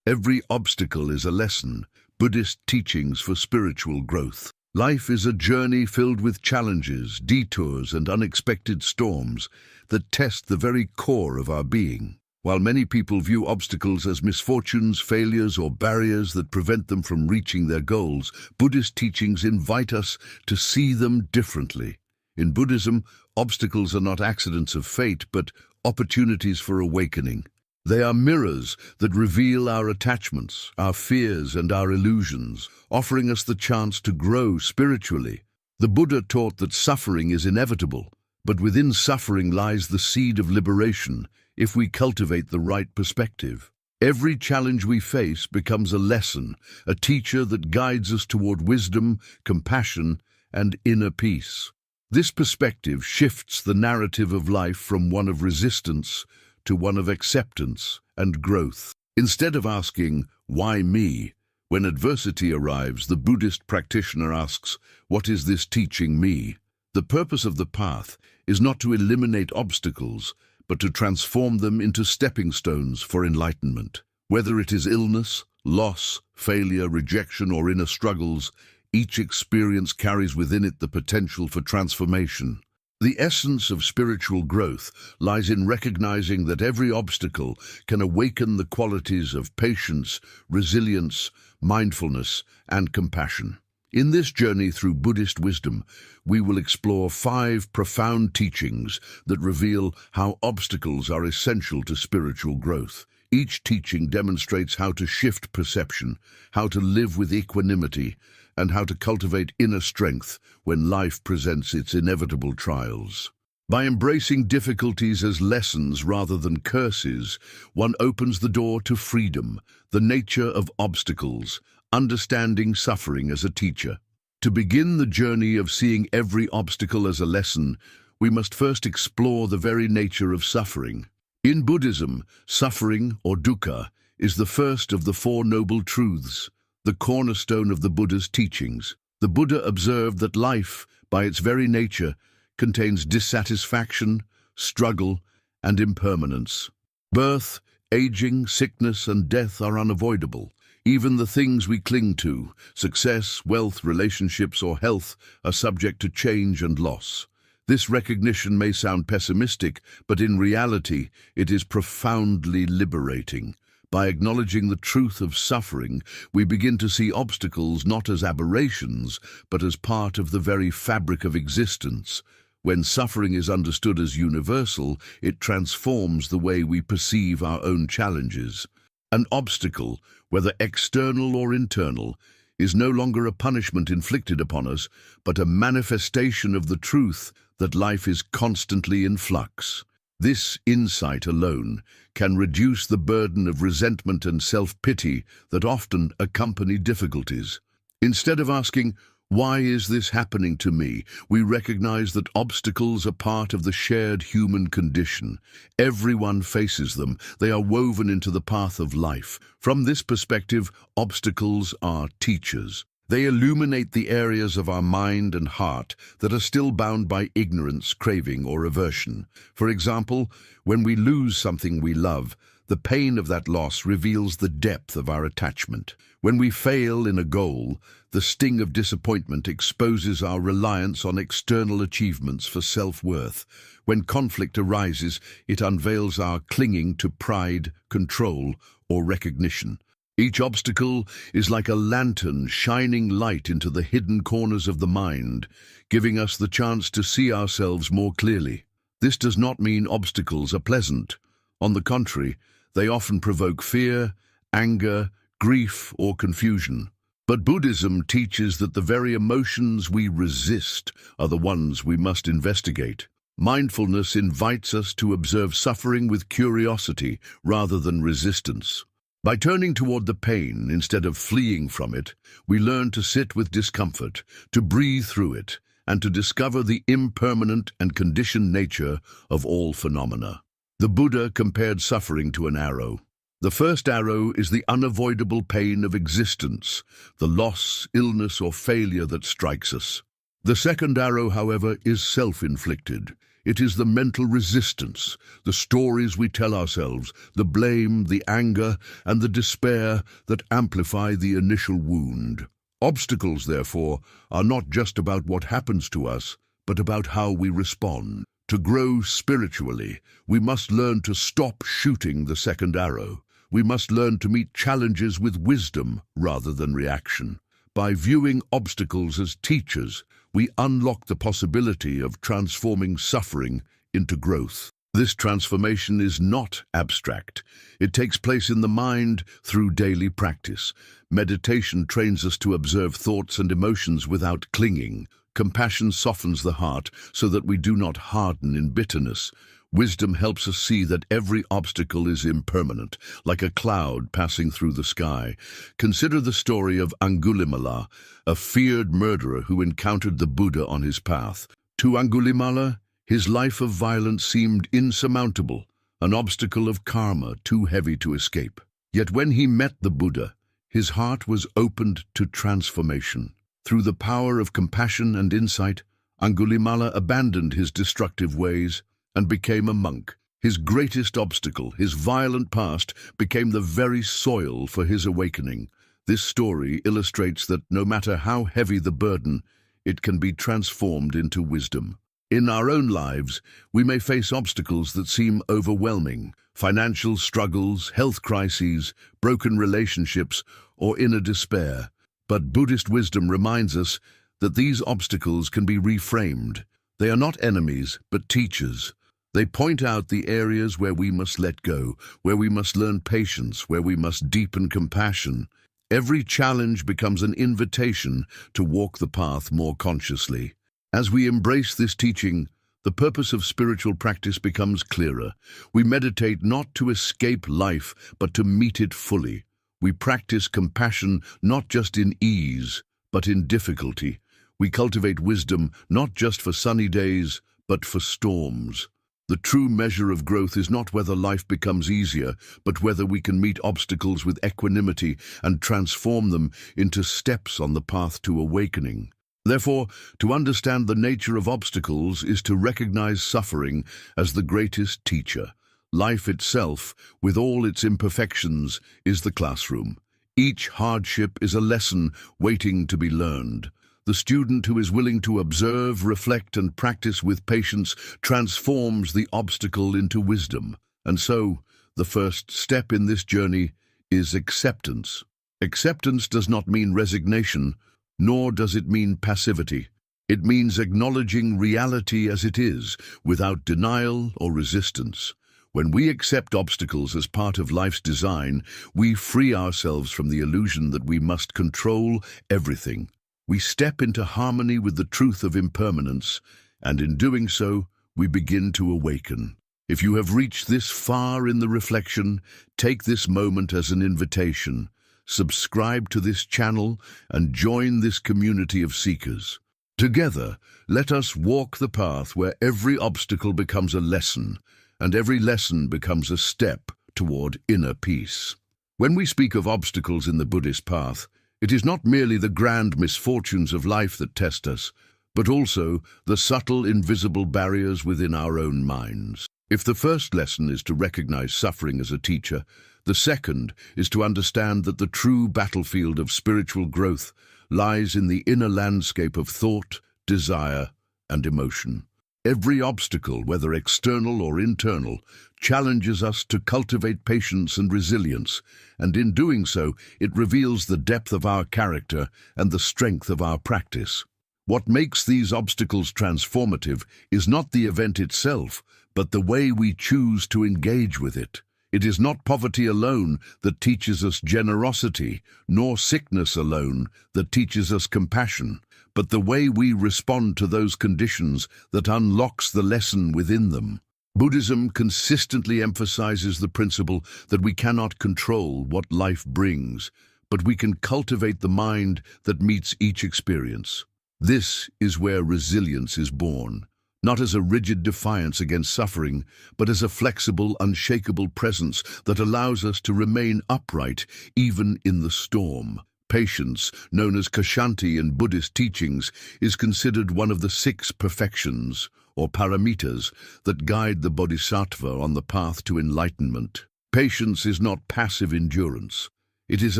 Every obstacle is a lesson, Buddhist teachings for spiritual growth. Life is a journey filled with challenges, detours, and unexpected storms that test the very core of our being. While many people view obstacles as misfortunes, failures, or barriers that prevent them from reaching their goals, Buddhist teachings invite us to see them differently. In Buddhism, obstacles are not accidents of fate, but opportunities for awakening. They are mirrors that reveal our attachments, our fears, and our illusions, offering us the chance to grow spiritually. The Buddha taught that suffering is inevitable, but within suffering lies the seed of liberation if we cultivate the right perspective. Every challenge we face becomes a lesson, a teacher that guides us toward wisdom, compassion, and inner peace. This perspective shifts the narrative of life from one of resistance to one of acceptance and growth. Instead of asking, "Why me?" when adversity arrives, the Buddhist practitioner asks, "What is this teaching me?" The purpose of the path is not to eliminate obstacles, but to transform them into stepping stones for enlightenment. Whether it is illness, loss, failure, rejection, or inner struggles, each experience carries within it the potential for transformation. The essence of spiritual growth lies in recognizing that every obstacle can awaken the qualities of patience, resilience, mindfulness, and compassion. In this journey through Buddhist wisdom, we will explore 5 profound teachings that reveal how obstacles are essential to spiritual growth. Each teaching demonstrates how to shift perception, how to live with equanimity, and how to cultivate inner strength when life presents its inevitable trials. By embracing difficulties as lessons rather than curses, one opens the door to freedom, the nature of obstacles, understanding suffering as a teacher. To begin the journey of seeing every obstacle as a lesson, we must first explore the very nature of suffering. In Buddhism, suffering, or dukkha, is the first of the 4 noble truths, the cornerstone of the Buddha's teachings. The Buddha observed that life, by its very nature, contains dissatisfaction, struggle, and impermanence. Birth, aging, sickness, and death are unavoidable. Even the things we cling to, success, wealth, relationships, or health, are subject to change and loss. This recognition may sound pessimistic, but in reality, it is profoundly liberating. By acknowledging the truth of suffering, we begin to see obstacles not as aberrations, but as part of the very fabric of existence. When suffering is understood as universal, it transforms the way we perceive our own challenges. An obstacle, whether external or internal, is no longer a punishment inflicted upon us, but a manifestation of the truth that life is constantly in flux. This insight alone can reduce the burden of resentment and self-pity that often accompany difficulties. Instead of asking, "Why is this happening to me?" we recognize that obstacles are part of the shared human condition. Everyone faces them. They are woven into the path of life. From this perspective, obstacles are teachers. They illuminate the areas of our mind and heart that are still bound by ignorance, craving, or aversion. For example, when we lose something we love, the pain of that loss reveals the depth of our attachment. When we fail in a goal, the sting of disappointment exposes our reliance on external achievements for self-worth. When conflict arises, it unveils our clinging to pride, control, or recognition. Each obstacle is like a lantern shining light into the hidden corners of the mind, giving us the chance to see ourselves more clearly. This does not mean obstacles are pleasant. On the contrary, they often provoke fear, anger, grief, or confusion. But Buddhism teaches that the very emotions we resist are the ones we must investigate. Mindfulness invites us to observe suffering with curiosity rather than resistance. By turning toward the pain instead of fleeing from it, we learn to sit with discomfort, to breathe through it, and to discover the impermanent and conditioned nature of all phenomena. The Buddha compared suffering to an arrow. The first arrow is the unavoidable pain of existence, the loss, illness, or failure that strikes us. The second arrow, however, is self-inflicted. It is the mental resistance, the stories we tell ourselves, the blame, the anger, and the despair that amplify the initial wound. Obstacles, therefore, are not just about what happens to us, but about how we respond. To grow spiritually, we must learn to stop shooting the second arrow. We must learn to meet challenges with wisdom rather than reaction. By viewing obstacles as teachers, we unlock the possibility of transforming suffering into growth. This transformation is not abstract. It takes place in the mind through daily practice. Meditation trains us to observe thoughts and emotions without clinging. Compassion softens the heart so that we do not harden in bitterness. Wisdom helps us see that every obstacle is impermanent, like a cloud passing through the sky. Consider the story of Angulimala, a feared murderer who encountered the Buddha on his path. To Angulimala, his life of violence seemed insurmountable, an obstacle of karma too heavy to escape. Yet when he met the Buddha, his heart was opened to transformation. Through the power of compassion and insight, Angulimala abandoned his destructive ways and became a monk. His greatest obstacle, his violent past, became the very soil for his awakening. This story illustrates that no matter how heavy the burden, it can be transformed into wisdom. In our own lives, we may face obstacles that seem overwhelming: financial struggles, health crises, broken relationships, or inner despair. But Buddhist wisdom reminds us that these obstacles can be reframed. They are not enemies, but teachers. They point out the areas where we must let go, where we must learn patience, where we must deepen compassion. Every challenge becomes an invitation to walk the path more consciously. As we embrace this teaching, the purpose of spiritual practice becomes clearer. We meditate not to escape life, but to meet it fully. We practice compassion not just in ease, but in difficulty. We cultivate wisdom not just for sunny days, but for storms. The true measure of growth is not whether life becomes easier, but whether we can meet obstacles with equanimity and transform them into steps on the path to awakening. Therefore, to understand the nature of obstacles is to recognize suffering as the greatest teacher. Life itself, with all its imperfections, is the classroom. Each hardship is a lesson waiting to be learned. The student who is willing to observe, reflect, and practice with patience transforms the obstacle into wisdom. And so, the first step in this journey is acceptance. Acceptance does not mean resignation, nor does it mean passivity. It means acknowledging reality as it is, without denial or resistance. When we accept obstacles as part of life's design, we free ourselves from the illusion that we must control everything. We step into harmony with the truth of impermanence, and in doing so, we begin to awaken. If you have reached this far in the reflection, take this moment as an invitation. Subscribe to this channel and join this community of seekers. Together, let us walk the path where every obstacle becomes a lesson, and every lesson becomes a step toward inner peace. When we speak of obstacles in the Buddhist path, it is not merely the grand misfortunes of life that test us, but also the subtle, invisible barriers within our own minds. If the first lesson is to recognize suffering as a teacher, the second is to understand that the true battlefield of spiritual growth lies in the inner landscape of thought, desire, and emotion. Every obstacle, whether external or internal, challenges us to cultivate patience and resilience, and in doing so, it reveals the depth of our character and the strength of our practice. What makes these obstacles transformative is not the event itself, but the way we choose to engage with it. It is not poverty alone that teaches us generosity, nor sickness alone that teaches us compassion, but the way we respond to those conditions that unlocks the lesson within them. Buddhism consistently emphasizes the principle that we cannot control what life brings, but we can cultivate the mind that meets each experience. This is where resilience is born, not as a rigid defiance against suffering, but as a flexible, unshakable presence that allows us to remain upright even in the storm. Patience, known as Kshanti in Buddhist teachings, is considered one of the 6 perfections, or paramitas, that guide the bodhisattva on the path to enlightenment. Patience is not passive endurance. It is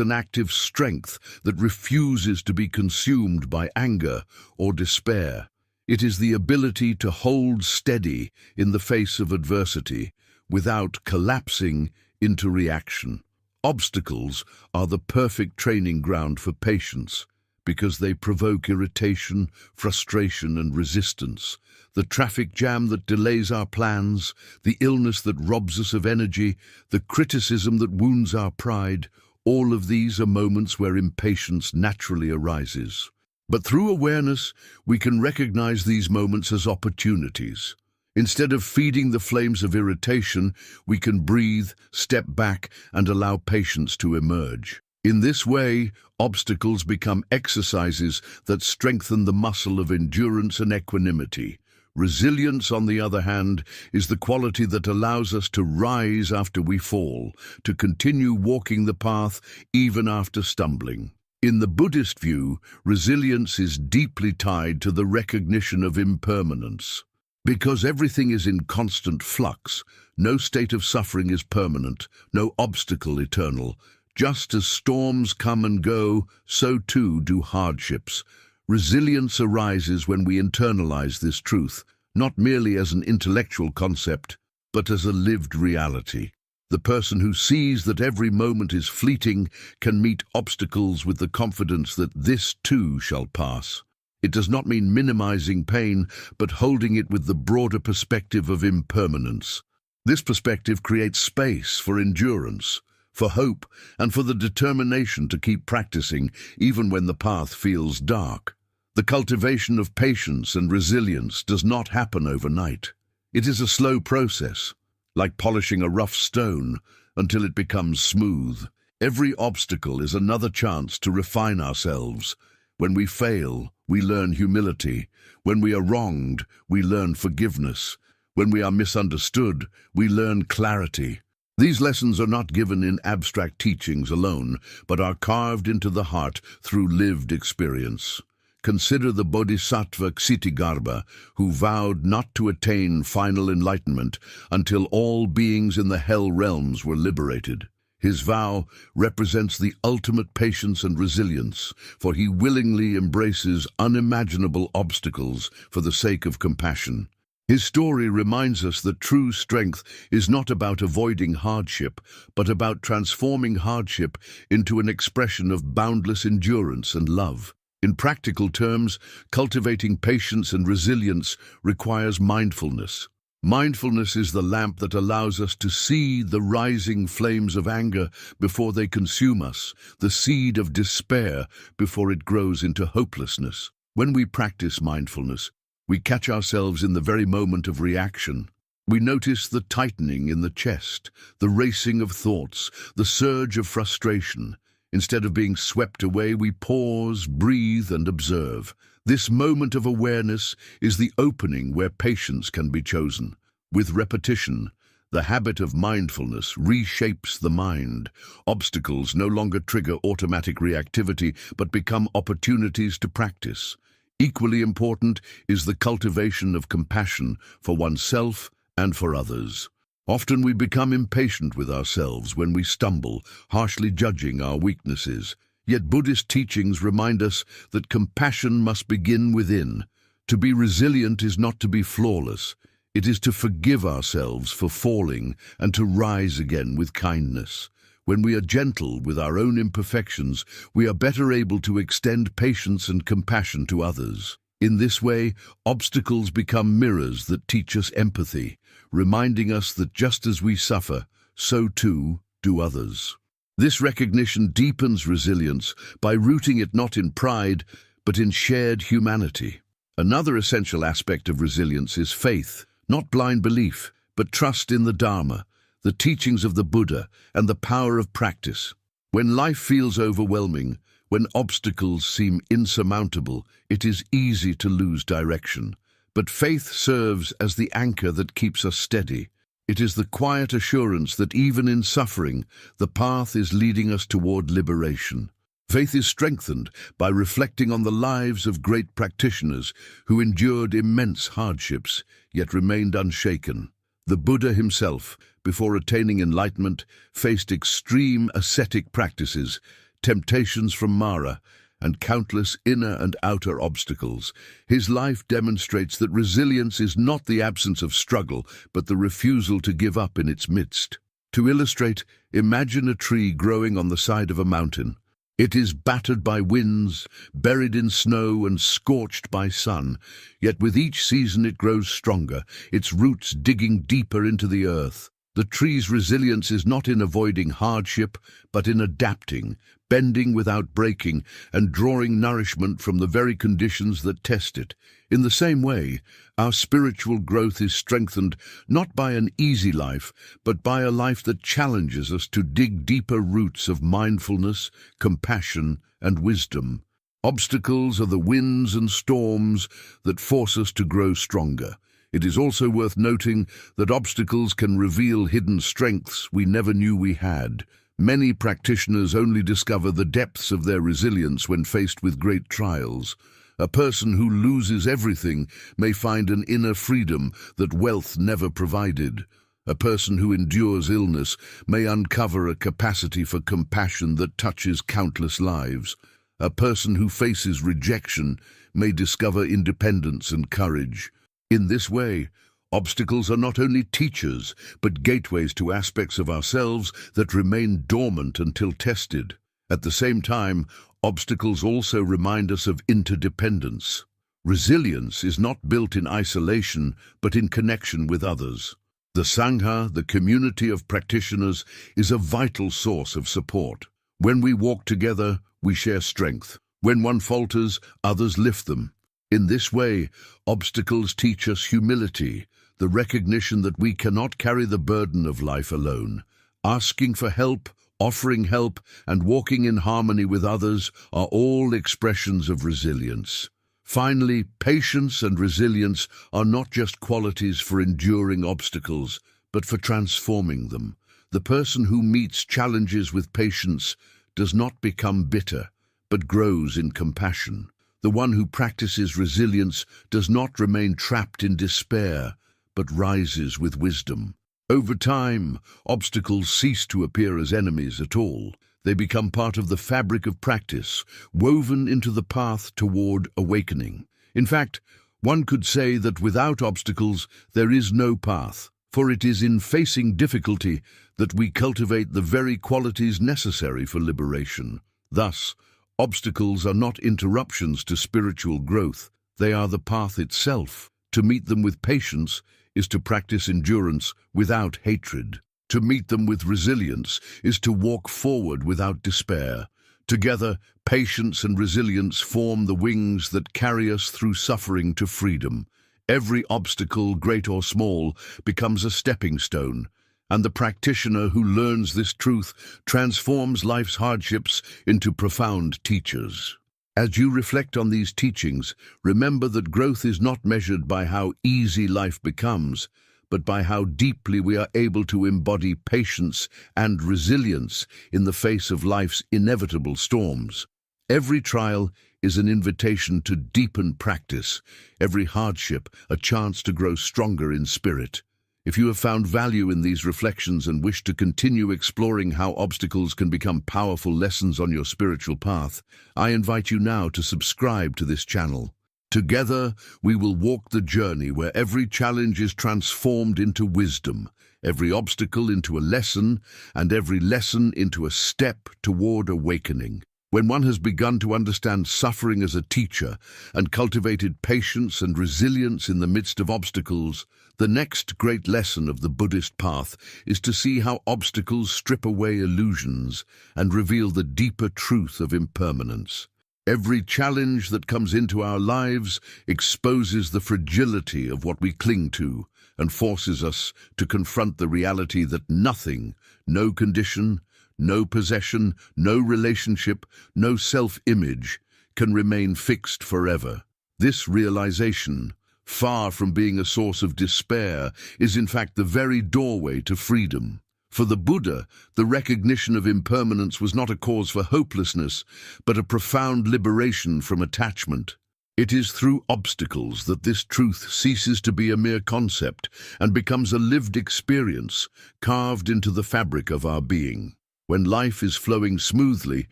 an active strength that refuses to be consumed by anger or despair. It is the ability to hold steady in the face of adversity without collapsing into reaction. Obstacles are the perfect training ground for patience because they provoke irritation, frustration, and resistance. The traffic jam that delays our plans, the illness that robs us of energy, the criticism that wounds our pride, all of these are moments where impatience naturally arises. But through awareness, we can recognize these moments as opportunities. Instead of feeding the flames of irritation, we can breathe, step back, and allow patience to emerge. In this way, obstacles become exercises that strengthen the muscle of endurance and equanimity. Resilience, on the other hand, is the quality that allows us to rise after we fall, to continue walking the path even after stumbling. In the Buddhist view, resilience is deeply tied to the recognition of impermanence. Because everything is in constant flux, no state of suffering is permanent, no obstacle eternal. Just as storms come and go, so too do hardships. Resilience arises when we internalize this truth, not merely as an intellectual concept, but as a lived reality. The person who sees that every moment is fleeting can meet obstacles with the confidence that this too shall pass. It does not mean minimizing pain, but holding it with the broader perspective of impermanence. This perspective creates space for endurance, for hope, and for the determination to keep practicing even when the path feels dark. The cultivation of patience and resilience does not happen overnight. It is a slow process, like polishing a rough stone until it becomes smooth. Every obstacle is another chance to refine ourselves. When we fail, we learn humility. When we are wronged, we learn forgiveness. When we are misunderstood, we learn clarity. These lessons are not given in abstract teachings alone, but are carved into the heart through lived experience. Consider the Bodhisattva Ksitigarbha, who vowed not to attain final enlightenment until all beings in the hell realms were liberated. His vow represents the ultimate patience and resilience, for he willingly embraces unimaginable obstacles for the sake of compassion. His story reminds us that true strength is not about avoiding hardship, but about transforming hardship into an expression of boundless endurance and love. In practical terms, cultivating patience and resilience requires mindfulness. Mindfulness is the lamp that allows us to see the rising flames of anger before they consume us, the seed of despair before it grows into hopelessness. When we practice mindfulness, we catch ourselves in the very moment of reaction. We notice the tightening in the chest, the racing of thoughts, the surge of frustration. Instead of being swept away, we pause, breathe, and observe. This moment of awareness is the opening where patience can be chosen. With repetition, the habit of mindfulness reshapes the mind. Obstacles no longer trigger automatic reactivity, but become opportunities to practice. Equally important is the cultivation of compassion for oneself and for others. Often we become impatient with ourselves when we stumble, harshly judging our weaknesses. Yet Buddhist teachings remind us that compassion must begin within. To be resilient is not to be flawless. It is to forgive ourselves for falling and to rise again with kindness. When we are gentle with our own imperfections, we are better able to extend patience and compassion to others. In this way, obstacles become mirrors that teach us empathy, reminding us that just as we suffer, so too do others. This recognition deepens resilience by rooting it not in pride, but in shared humanity. Another essential aspect of resilience is faith, not blind belief, but trust in the Dharma, the teachings of the Buddha, and the power of practice. When life feels overwhelming, when obstacles seem insurmountable, it is easy to lose direction. But faith serves as the anchor that keeps us steady. It is the quiet assurance that even in suffering, the path is leading us toward liberation. Faith is strengthened by reflecting on the lives of great practitioners who endured immense hardships, yet remained unshaken. The Buddha himself, before attaining enlightenment, faced extreme ascetic practices, temptations from Mara, and countless inner and outer obstacles. His life demonstrates that resilience is not the absence of struggle, but the refusal to give up in its midst. To illustrate, imagine a tree growing on the side of a mountain. It is battered by winds, buried in snow and scorched by sun, yet with each season it grows stronger, its roots digging deeper into the earth. The tree's resilience is not in avoiding hardship, but in adapting, bending without breaking, and drawing nourishment from the very conditions that test it. In the same way, our spiritual growth is strengthened not by an easy life, but by a life that challenges us to dig deeper roots of mindfulness, compassion, and wisdom. Obstacles are the winds and storms that force us to grow stronger. It is also worth noting that obstacles can reveal hidden strengths we never knew we had. Many practitioners only discover the depths of their resilience when faced with great trials. A person who loses everything may find an inner freedom that wealth never provided. A person who endures illness may uncover a capacity for compassion that touches countless lives. A person who faces rejection may discover independence and courage. In this way, obstacles are not only teachers, but gateways to aspects of ourselves that remain dormant until tested. At the same time, obstacles also remind us of interdependence. Resilience is not built in isolation, but in connection with others. The Sangha, the community of practitioners, is a vital source of support. When we walk together, we share strength. When one falters, others lift them. In this way, obstacles teach us humility, the recognition that we cannot carry the burden of life alone. Asking for help, offering help, and walking in harmony with others are all expressions of resilience. Finally, patience and resilience are not just qualities for enduring obstacles, but for transforming them. The person who meets challenges with patience does not become bitter, but grows in compassion. The one who practices resilience does not remain trapped in despair, but rises with wisdom. Over time, obstacles cease to appear as enemies at all. They become part of the fabric of practice, woven into the path toward awakening. In fact, one could say that without obstacles, there is no path, for it is in facing difficulty that we cultivate the very qualities necessary for liberation. Thus, obstacles are not interruptions to spiritual growth, they are the path itself. To meet them with patience is to practice endurance without hatred. To meet them with resilience is to walk forward without despair. Together, patience and resilience form the wings that carry us through suffering to freedom. Every obstacle, great or small, becomes a stepping stone, and the practitioner who learns this truth transforms life's hardships into profound teachers. As you reflect on these teachings, remember that growth is not measured by how easy life becomes, but by how deeply we are able to embody patience and resilience in the face of life's inevitable storms. Every trial is an invitation to deepen practice, every hardship a chance to grow stronger in spirit. If you have found value in these reflections and wish to continue exploring how obstacles can become powerful lessons on your spiritual path, I invite you now to subscribe to this channel. Together, we will walk the journey where every challenge is transformed into wisdom, every obstacle into a lesson, and every lesson into a step toward awakening. When one has begun to understand suffering as a teacher and cultivated patience and resilience in the midst of obstacles, the next great lesson of the Buddhist path is to see how obstacles strip away illusions and reveal the deeper truth of impermanence. Every challenge that comes into our lives exposes the fragility of what we cling to and forces us to confront the reality that nothing, no condition, no possession, no relationship, no self-image can remain fixed forever. This realization, far from being a source of despair, is in fact the very doorway to freedom. For the Buddha, the recognition of impermanence was not a cause for hopelessness, but a profound liberation from attachment. It is through obstacles that this truth ceases to be a mere concept and becomes a lived experience, carved into the fabric of our being. When life is flowing smoothly,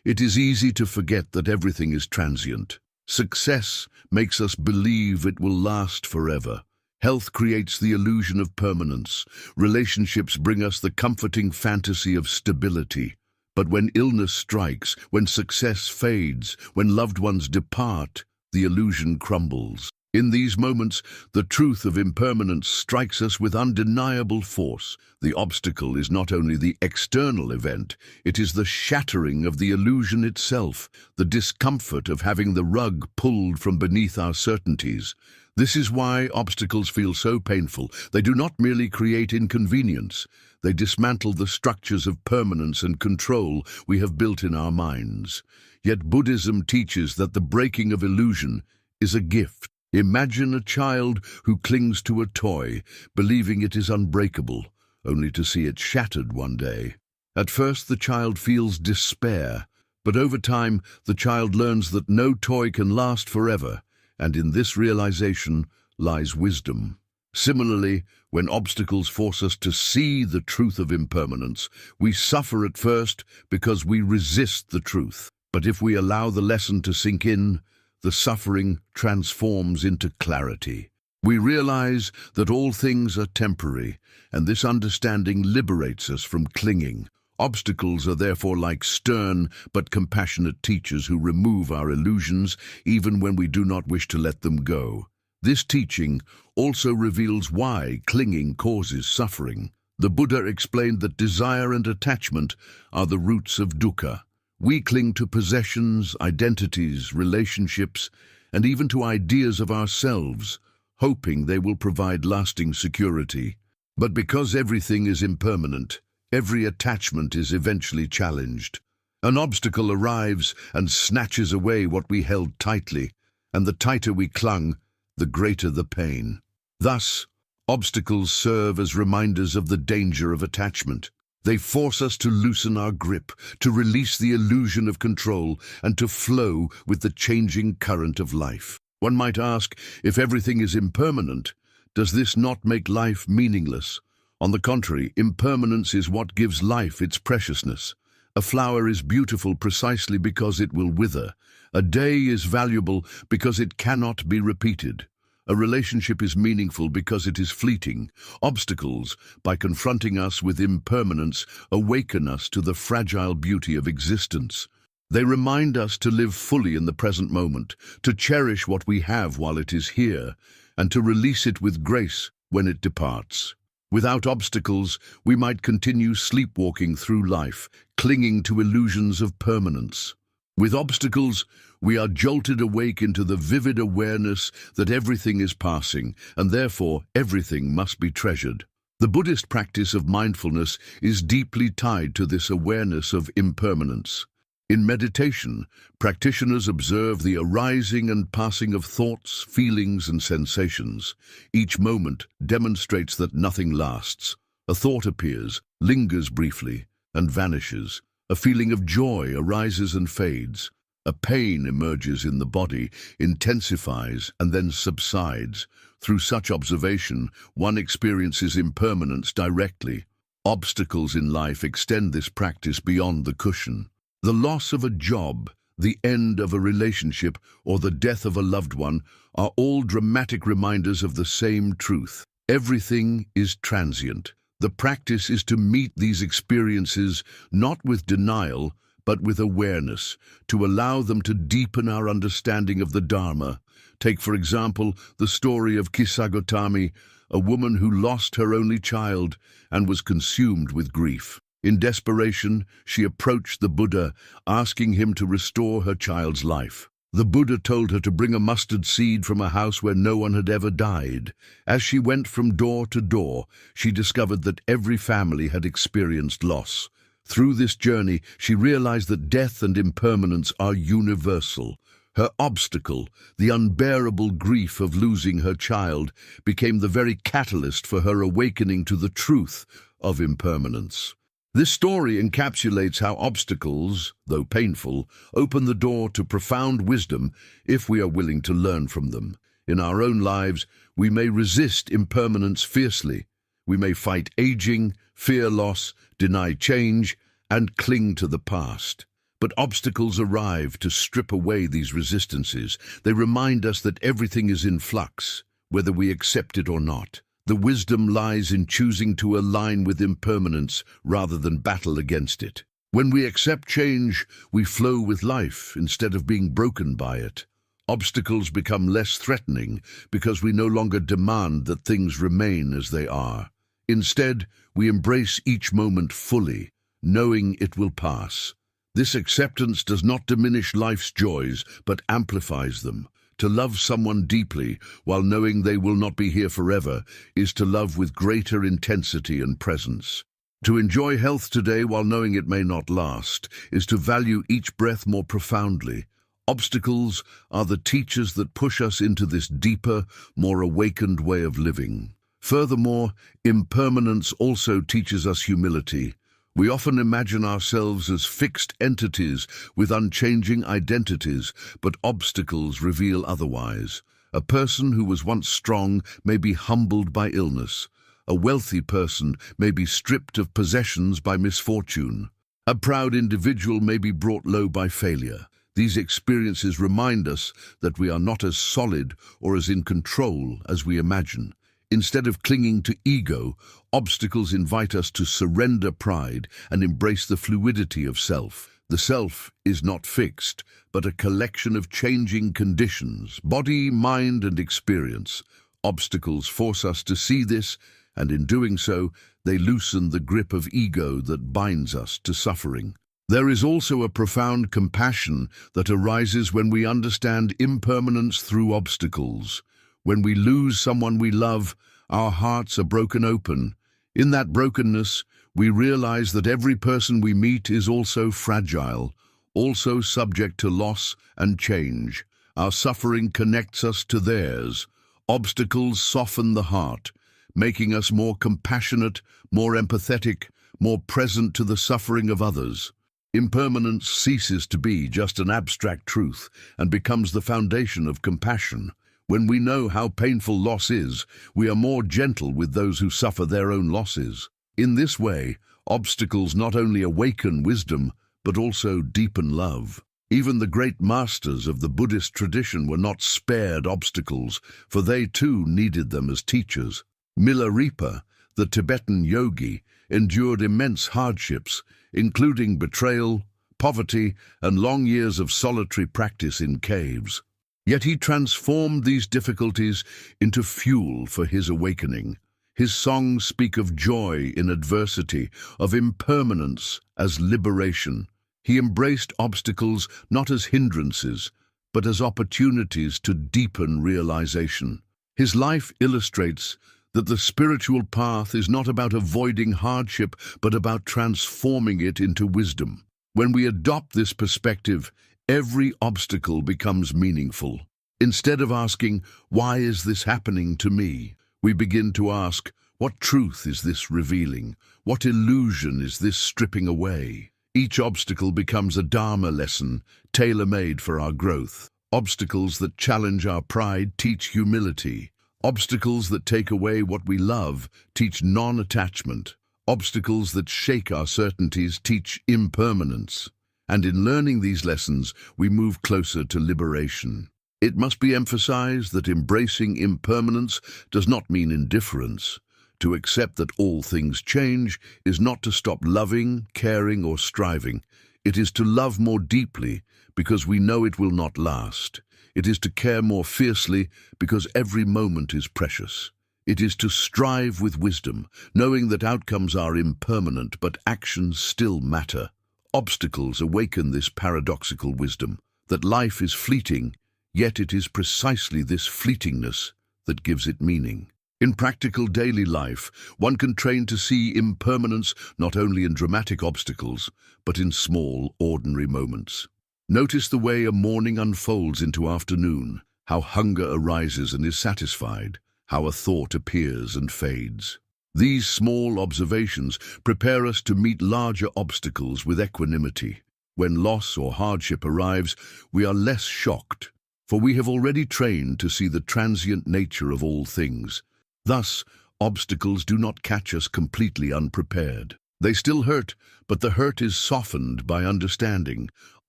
it is easy to forget that everything is transient. Success makes us believe it will last forever. Health creates the illusion of permanence. Relationships bring us the comforting fantasy of stability. But when illness strikes, when success fades, when loved ones depart, the illusion crumbles. In these moments, the truth of impermanence strikes us with undeniable force. The obstacle is not only the external event, it is the shattering of the illusion itself, the discomfort of having the rug pulled from beneath our certainties. This is why obstacles feel so painful. They do not merely create inconvenience. They dismantle the structures of permanence and control we have built in our minds. Yet Buddhism teaches that the breaking of illusion is a gift. Imagine a child who clings to a toy, believing it is unbreakable, only to see it shattered one day. At first, the child feels despair, but over time, the child learns that no toy can last forever, and in this realization lies wisdom. Similarly, when obstacles force us to see the truth of impermanence, we suffer at first because we resist the truth. But if we allow the lesson to sink in, the suffering transforms into clarity. We realize that all things are temporary, and this understanding liberates us from clinging. Obstacles are therefore like stern but compassionate teachers who remove our illusions even when we do not wish to let them go. This teaching also reveals why clinging causes suffering. The Buddha explained that desire and attachment are the roots of dukkha. We cling to possessions, identities, relationships, and even to ideas of ourselves, hoping they will provide lasting security. But because everything is impermanent, every attachment is eventually challenged. An obstacle arrives and snatches away what we held tightly, and the tighter we clung, the greater the pain. Thus, obstacles serve as reminders of the danger of attachment. They force us to loosen our grip, to release the illusion of control, and to flow with the changing current of life. One might ask, if everything is impermanent, does this not make life meaningless? On the contrary, impermanence is what gives life its preciousness. A flower is beautiful precisely because it will wither. A day is valuable because it cannot be repeated. A relationship is meaningful because it is fleeting. Obstacles, by confronting us with impermanence, awaken us to the fragile beauty of existence. They remind us to live fully in the present moment, to cherish what we have while it is here, and to release it with grace when it departs. Without obstacles, we might continue sleepwalking through life, clinging to illusions of permanence. With obstacles, we are jolted awake into the vivid awareness that everything is passing, and therefore everything must be treasured. The Buddhist practice of mindfulness is deeply tied to this awareness of impermanence. In meditation, practitioners observe the arising and passing of thoughts, feelings, and sensations. Each moment demonstrates that nothing lasts. A thought appears, lingers briefly, and vanishes. A feeling of joy arises and fades. A pain emerges in the body, intensifies, and then subsides. Through such observation, one experiences impermanence directly. Obstacles in life extend this practice beyond the cushion. The loss of a job, the end of a relationship, or the death of a loved one are all dramatic reminders of the same truth. Everything is transient. The practice is to meet these experiences not with denial, but with awareness, to allow them to deepen our understanding of the Dharma. Take, for example, the story of Kisagotami, a woman who lost her only child and was consumed with grief. In desperation, she approached the Buddha, asking him to restore her child's life. The Buddha told her to bring a mustard seed from a house where no one had ever died. As she went from door to door, she discovered that every family had experienced loss. Through this journey, she realized that death and impermanence are universal. Her obstacle, the unbearable grief of losing her child, became the very catalyst for her awakening to the truth of impermanence. This story encapsulates how obstacles, though painful, open the door to profound wisdom if we are willing to learn from them. In our own lives, we may resist impermanence fiercely. We may fight aging, fear loss, deny change, and cling to the past. But obstacles arrive to strip away these resistances. They remind us that everything is in flux, whether we accept it or not. The wisdom lies in choosing to align with impermanence rather than battle against it. When we accept change, we flow with life instead of being broken by it. Obstacles become less threatening because we no longer demand that things remain as they are. Instead, we embrace each moment fully, knowing it will pass. This acceptance does not diminish life's joys, but amplifies them. To love someone deeply while knowing they will not be here forever is to love with greater intensity and presence. To enjoy health today while knowing it may not last is to value each breath more profoundly. Obstacles are the teachers that push us into this deeper, more awakened way of living. Furthermore, impermanence also teaches us humility. We often imagine ourselves as fixed entities with unchanging identities, but obstacles reveal otherwise. A person who was once strong may be humbled by illness. A wealthy person may be stripped of possessions by misfortune. A proud individual may be brought low by failure. These experiences remind us that we are not as solid or as in control as we imagine. Instead of clinging to ego, obstacles invite us to surrender pride and embrace the fluidity of self. The self is not fixed, but a collection of changing conditions, body, mind, and experience. Obstacles force us to see this, and in doing so, they loosen the grip of ego that binds us to suffering. There is also a profound compassion that arises when we understand impermanence through obstacles. When we lose someone we love, our hearts are broken open. In that brokenness, we realize that every person we meet is also fragile, also subject to loss and change. Our suffering connects us to theirs. Obstacles soften the heart, making us more compassionate, more empathetic, more present to the suffering of others. Impermanence ceases to be just an abstract truth and becomes the foundation of compassion. When we know how painful loss is, we are more gentle with those who suffer their own losses. In this way, obstacles not only awaken wisdom, but also deepen love. Even the great masters of the Buddhist tradition were not spared obstacles, for they too needed them as teachers. Milarepa, the Tibetan yogi, endured immense hardships, including betrayal, poverty, and long years of solitary practice in caves. Yet he transformed these difficulties into fuel for his awakening. His songs speak of joy in adversity, of impermanence as liberation. He embraced obstacles not as hindrances, but as opportunities to deepen realization. His life illustrates that the spiritual path is not about avoiding hardship, but about transforming it into wisdom. When we adopt this perspective, every obstacle becomes meaningful. Instead of asking, "Why is this happening to me?" we begin to ask, "What truth is this revealing? What illusion is this stripping away?" Each obstacle becomes a Dharma lesson, tailor-made for our growth. Obstacles that challenge our pride teach humility. Obstacles that take away what we love teach non-attachment. Obstacles that shake our certainties teach impermanence. And in learning these lessons, we move closer to liberation. It must be emphasized that embracing impermanence does not mean indifference. To accept that all things change is not to stop loving, caring, or striving. It is to love more deeply because we know it will not last. It is to care more fiercely because every moment is precious. It is to strive with wisdom, knowing that outcomes are impermanent but actions still matter. Obstacles awaken this paradoxical wisdom, that life is fleeting, yet it is precisely this fleetingness that gives it meaning. In practical daily life, one can train to see impermanence not only in dramatic obstacles, but in small, ordinary moments. Notice the way a morning unfolds into afternoon, how hunger arises and is satisfied, how a thought appears and fades. These small observations prepare us to meet larger obstacles with equanimity. When loss or hardship arrives, we are less shocked, for we have already trained to see the transient nature of all things. Thus, obstacles do not catch us completely unprepared. They still hurt, but the hurt is softened by understanding.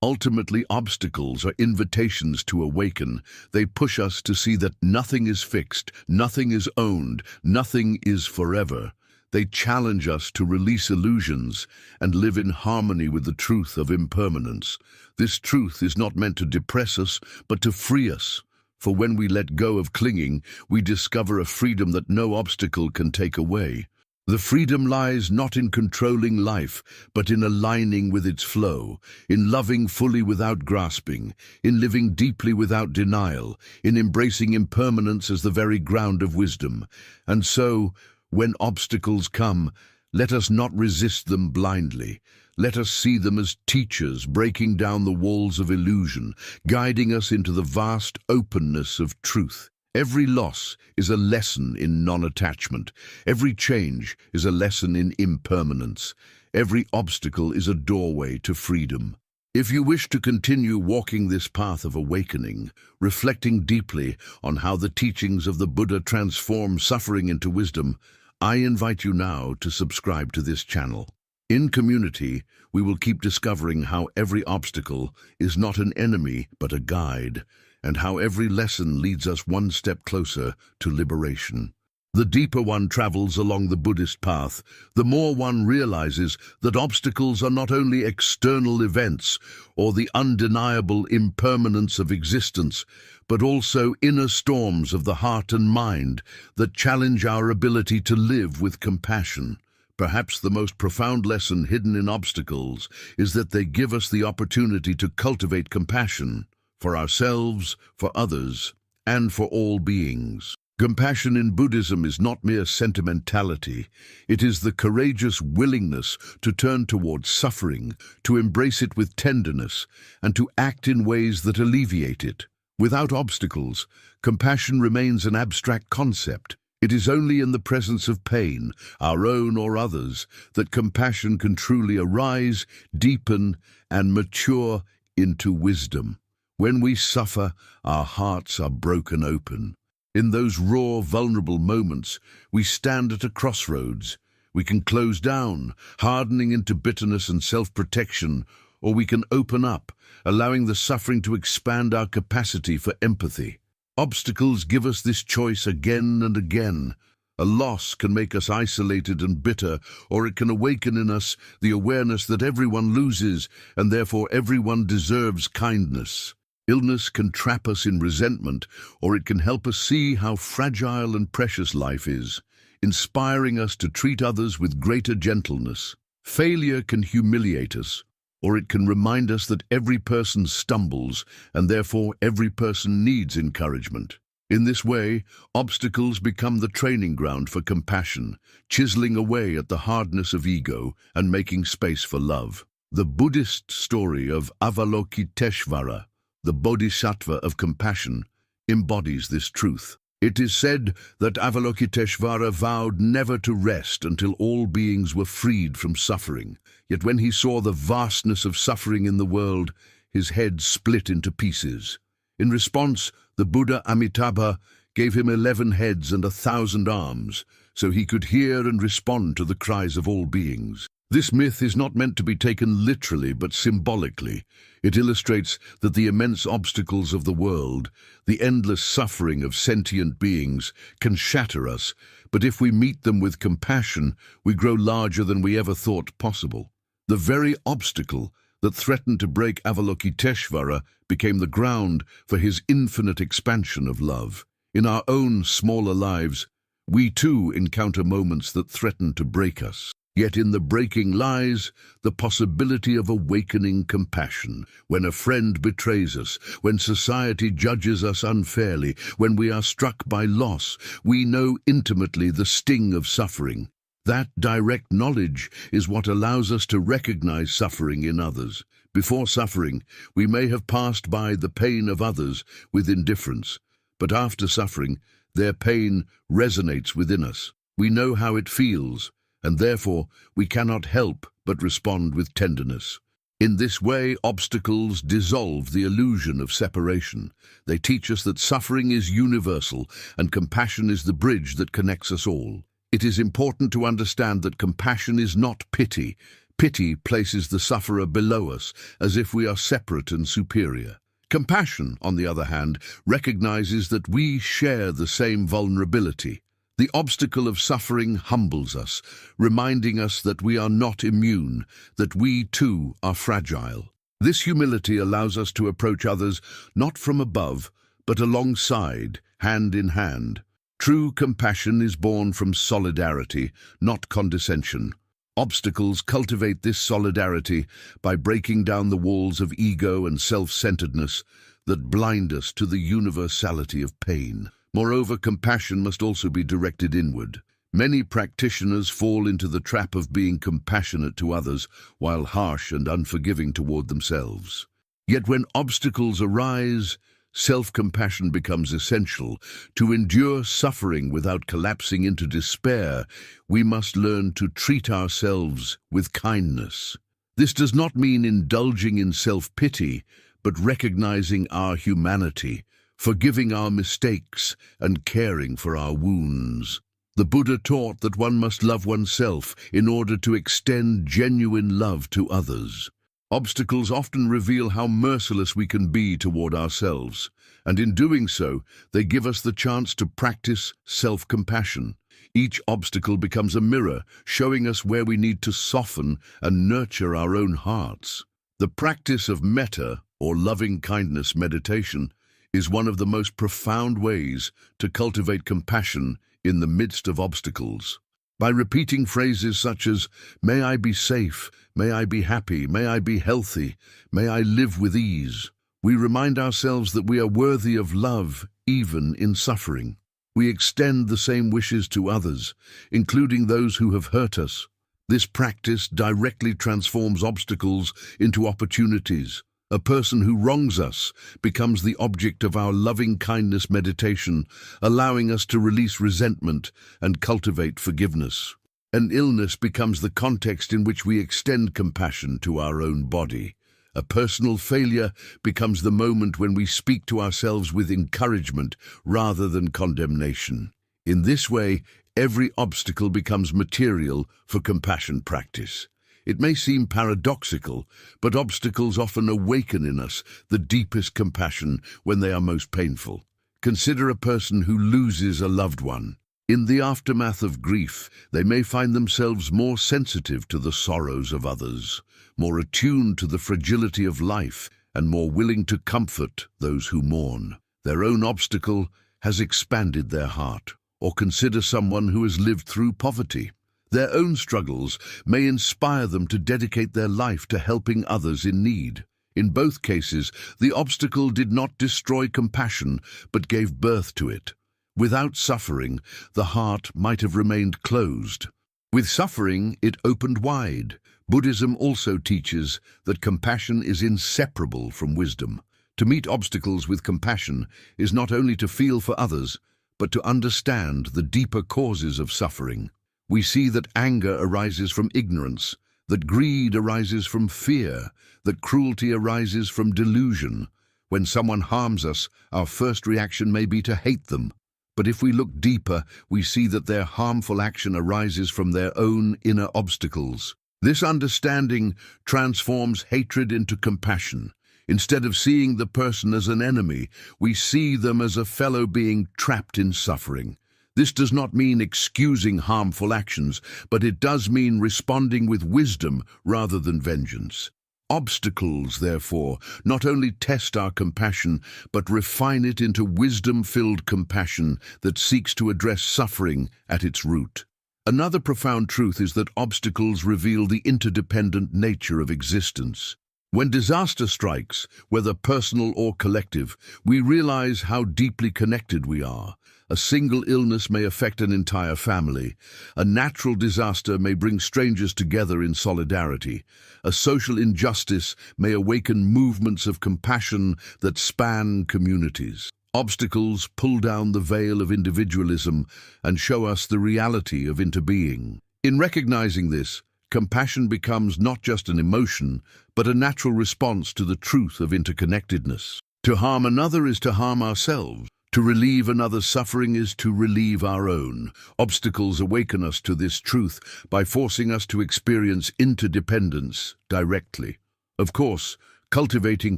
Ultimately, obstacles are invitations to awaken. They push us to see that nothing is fixed, nothing is owned, nothing is forever. They challenge us to release illusions and live in harmony with the truth of impermanence. This truth is not meant to depress us, but to free us. For when we let go of clinging, we discover a freedom that no obstacle can take away. The freedom lies not in controlling life, but in aligning with its flow, in loving fully without grasping, in living deeply without denial, in embracing impermanence as the very ground of wisdom. And so, when obstacles come, let us not resist them blindly. Let us see them as teachers breaking down the walls of illusion, guiding us into the vast openness of truth. Every loss is a lesson in non-attachment. Every change is a lesson in impermanence. Every obstacle is a doorway to freedom. If you wish to continue walking this path of awakening, reflecting deeply on how the teachings of the Buddha transform suffering into wisdom, I invite you now to subscribe to this channel. In community, we will keep discovering how every obstacle is not an enemy but a guide, and how every lesson leads us one step closer to liberation. The deeper one travels along the Buddhist path, the more one realizes that obstacles are not only external events or the undeniable impermanence of existence, but also inner storms of the heart and mind that challenge our ability to live with compassion. Perhaps the most profound lesson hidden in obstacles is that they give us the opportunity to cultivate compassion for ourselves, for others, and for all beings. Compassion in Buddhism is not mere sentimentality. It is the courageous willingness to turn towards suffering, to embrace it with tenderness, and to act in ways that alleviate it. Without obstacles, compassion remains an abstract concept. It is only in the presence of pain, our own or others, that compassion can truly arise, deepen, and mature into wisdom. When we suffer, our hearts are broken open. In those raw, vulnerable moments, we stand at a crossroads. We can close down, hardening into bitterness and self-protection, or we can open up, allowing the suffering to expand our capacity for empathy. Obstacles give us this choice again and again. A loss can make us isolated and bitter, or it can awaken in us the awareness that everyone loses, and therefore everyone deserves kindness. Illness can trap us in resentment, or it can help us see how fragile and precious life is, inspiring us to treat others with greater gentleness. Failure can humiliate us, or it can remind us that every person stumbles, and therefore every person needs encouragement. In this way, obstacles become the training ground for compassion, chiseling away at the hardness of ego and making space for love. The Buddhist story of Avalokiteshvara, the Bodhisattva of compassion, embodies this truth. It is said that Avalokiteshvara vowed never to rest until all beings were freed from suffering. Yet when he saw the vastness of suffering in the world, his head split into pieces. In response, the Buddha Amitabha gave him 11 heads and 1,000 arms, so he could hear and respond to the cries of all beings. This myth is not meant to be taken literally but symbolically. It illustrates that the immense obstacles of the world, the endless suffering of sentient beings, can shatter us, but if we meet them with compassion, we grow larger than we ever thought possible. The very obstacle that threatened to break Avalokiteshvara became the ground for his infinite expansion of love. In our own smaller lives, we too encounter moments that threaten to break us. Yet in the breaking lies the possibility of awakening compassion. When a friend betrays us, when society judges us unfairly, when we are struck by loss, we know intimately the sting of suffering. That direct knowledge is what allows us to recognize suffering in others. Before suffering, we may have passed by the pain of others with indifference, but after suffering, their pain resonates within us. We know how it feels, and therefore we cannot help but respond with tenderness. In this way, obstacles dissolve the illusion of separation. They teach us that suffering is universal and compassion is the bridge that connects us all. It is important to understand that compassion is not pity. Pity places the sufferer below us, as if we are separate and superior. Compassion, on the other hand, recognizes that we share the same vulnerability. The obstacle of suffering humbles us, reminding us that we are not immune, that we too are fragile. This humility allows us to approach others not from above, but alongside, hand in hand. True compassion is born from solidarity, not condescension. Obstacles cultivate this solidarity by breaking down the walls of ego and self-centeredness that blind us to the universality of pain. Moreover, compassion must also be directed inward. Many practitioners fall into the trap of being compassionate to others while harsh and unforgiving toward themselves. Yet when obstacles arise, self-compassion becomes essential. To endure suffering without collapsing into despair, we must learn to treat ourselves with kindness. This does not mean indulging in self-pity, but recognizing our humanity, forgiving our mistakes, and caring for our wounds. The Buddha taught that one must love oneself in order to extend genuine love to others. Obstacles often reveal how merciless we can be toward ourselves, and in doing so, they give us the chance to practice self-compassion. Each obstacle becomes a mirror, showing us where we need to soften and nurture our own hearts. The practice of metta, or loving-kindness meditation, is one of the most profound ways to cultivate compassion in the midst of obstacles. By repeating phrases such as, "May I be safe, may I be happy, may I be healthy, may I live with ease," we remind ourselves that we are worthy of love even in suffering. We extend the same wishes to others, including those who have hurt us. This practice directly transforms obstacles into opportunities. A person who wrongs us becomes the object of our loving-kindness meditation, allowing us to release resentment and cultivate forgiveness. An illness becomes the context in which we extend compassion to our own body. A personal failure becomes the moment when we speak to ourselves with encouragement rather than condemnation. In this way, every obstacle becomes material for compassion practice. It may seem paradoxical, but obstacles often awaken in us the deepest compassion when they are most painful. Consider a person who loses a loved one. In the aftermath of grief, they may find themselves more sensitive to the sorrows of others, more attuned to the fragility of life, and more willing to comfort those who mourn. Their own obstacle has expanded their heart. Or consider someone who has lived through poverty. Their own struggles may inspire them to dedicate their life to helping others in need. In both cases, the obstacle did not destroy compassion, but gave birth to it. Without suffering, the heart might have remained closed. With suffering, it opened wide. Buddhism also teaches that compassion is inseparable from wisdom. To meet obstacles with compassion is not only to feel for others, but to understand the deeper causes of suffering. We see that anger arises from ignorance, that greed arises from fear, that cruelty arises from delusion. When someone harms us, our first reaction may be to hate them. But if we look deeper, we see that their harmful action arises from their own inner obstacles. This understanding transforms hatred into compassion. Instead of seeing the person as an enemy, we see them as a fellow being trapped in suffering. This does not mean excusing harmful actions, but it does mean responding with wisdom rather than vengeance. Obstacles, therefore, not only test our compassion, but refine it into wisdom-filled compassion that seeks to address suffering at its root. Another profound truth is that obstacles reveal the interdependent nature of existence. When disaster strikes, whether personal or collective, we realize how deeply connected we are. A single illness may affect an entire family. A natural disaster may bring strangers together in solidarity. A social injustice may awaken movements of compassion that span communities. Obstacles pull down the veil of individualism and show us the reality of interbeing. In recognizing this, compassion becomes not just an emotion, but a natural response to the truth of interconnectedness. To harm another is to harm ourselves. To relieve another's suffering is to relieve our own. Obstacles awaken us to this truth by forcing us to experience interdependence directly. Of course, cultivating